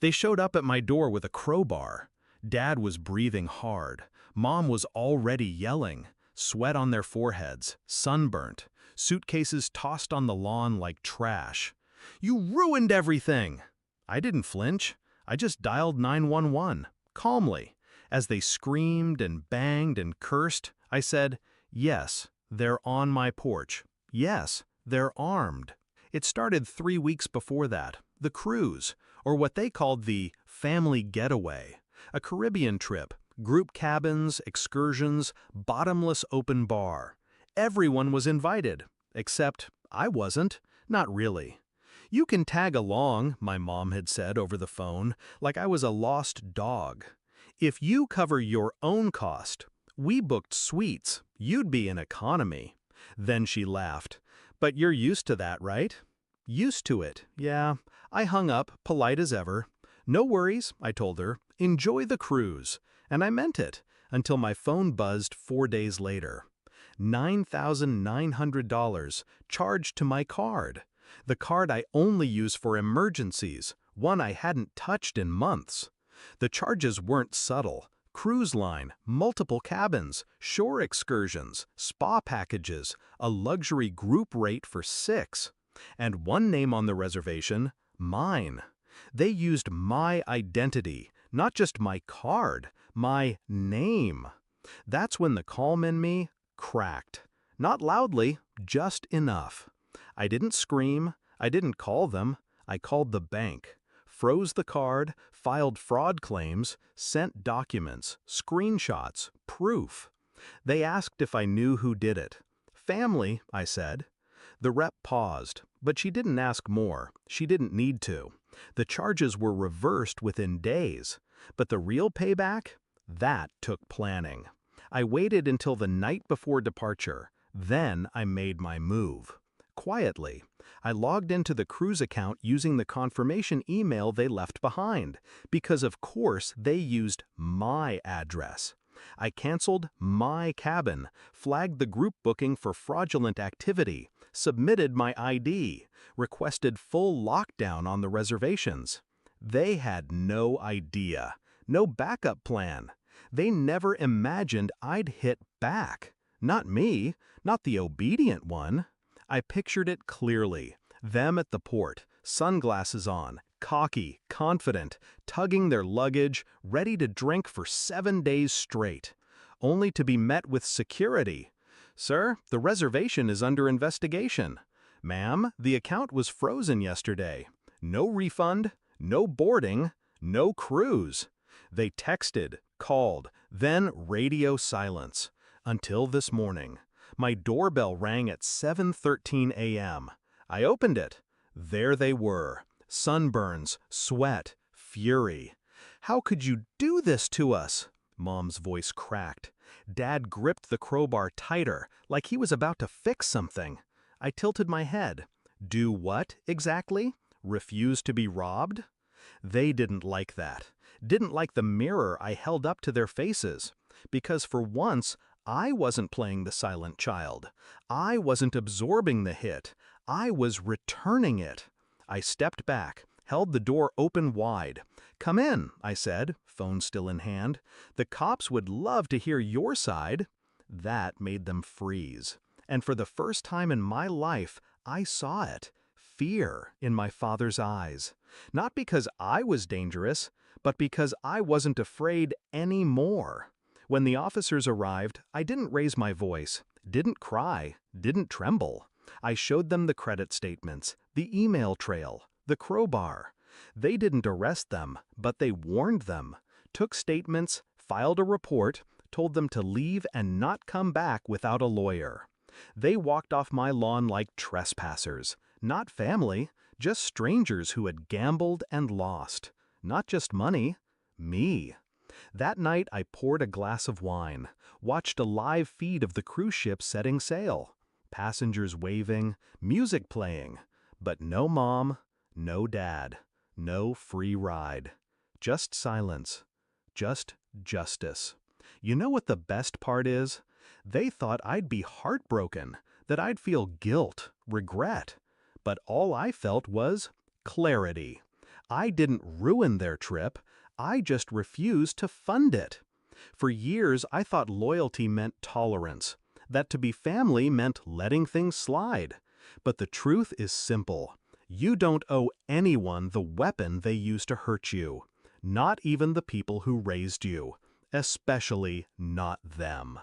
They showed up at my door with a crowbar. Dad was breathing hard. Mom was already yelling, sweat on their foreheads, sunburnt, suitcases tossed on the lawn like trash. "You ruined everything!" I didn't flinch. I just dialed 911, calmly. As they screamed and banged and cursed, I said, "Yes, they're on my porch. Yes, they're armed." It started 3 weeks before that, the cruise, or what they called the family getaway, a Caribbean trip, group cabins, excursions, bottomless open bar. Everyone was invited, except I wasn't, not really. "You can tag along," my mom had said over the phone, like I was a lost dog. "If you cover your own cost, we booked suites, you'd be in economy." Then she laughed. "But you're used to that, right?" "Used to it, yeah." I hung up, polite as ever. "No worries," I told her. "Enjoy the cruise." And I meant it, until my phone buzzed 4 days later. $9,900 charged to my card. The card I only use for emergencies, one I hadn't touched in months. The charges weren't subtle. Cruise line, multiple cabins, shore excursions, spa packages, a luxury group rate for 6. And one name on the reservation, mine. They used my identity, not just my card, my name. That's when the calm in me cracked. Not loudly, just enough. I didn't scream, I didn't call them, I called the bank. Froze the card, filed fraud claims, sent documents, screenshots, proof. They asked if I knew who did it. "Family," I said. The rep paused, but she didn't ask more. She didn't need to. The charges were reversed within days. But the real payback? That took planning. I waited until the night before departure. Then I made my move. Quietly, I logged into the cruise account using the confirmation email they left behind, because of course they used my address. I canceled my cabin, flagged the group booking for fraudulent activity, submitted my ID, requested full lockdown on the reservations. They had no idea, no backup plan. They never imagined I'd hit back. Not me, not the obedient one. I pictured it clearly. Them at the port, sunglasses on, cocky, confident, tugging their luggage, ready to drink for 7 days straight, only to be met with security. "Sir, the reservation is under investigation." "Ma'am, the account was frozen yesterday." No refund, no boarding, no cruise. They texted, called, then radio silence. Until this morning. My doorbell rang at 7:13 a.m. I opened it. There they were. Sunburns, sweat, fury. "How could you do this to us?" Mom's voice cracked. Dad gripped the crowbar tighter, like he was about to fix something. I tilted my head. Do what, exactly? Refuse to be robbed? They didn't like that. Didn't like the mirror I held up to their faces. Because for once, I wasn't playing the silent child. I wasn't absorbing the hit. I was returning it. I stepped back, held the door open wide. "Come in," I said, phone still in hand. "The cops would love to hear your side." That made them freeze. And for the first time in my life, I saw it. Fear in my father's eyes. Not because I was dangerous, but because I wasn't afraid anymore. When the officers arrived, I didn't raise my voice, didn't cry, didn't tremble. I showed them the credit statements, the email trail, the crowbar. They didn't arrest them, but they warned them, took statements, filed a report, told them to leave and not come back without a lawyer. They walked off my lawn like trespassers, not family, just strangers who had gambled and lost. Not just money, me. That night I poured a glass of wine, watched a live feed of the cruise ship setting sail. Passengers waving, music playing, but no mom, no dad, no free ride. Just silence, just justice. You know what the best part is? They thought I'd be heartbroken, that I'd feel guilt, regret. But all I felt was clarity. I didn't ruin their trip, I just refused to fund it. For years, I thought loyalty meant tolerance, that to be family meant letting things slide. But the truth is simple. You don't owe anyone the weapon they used to hurt you, not even the people who raised you, especially not them.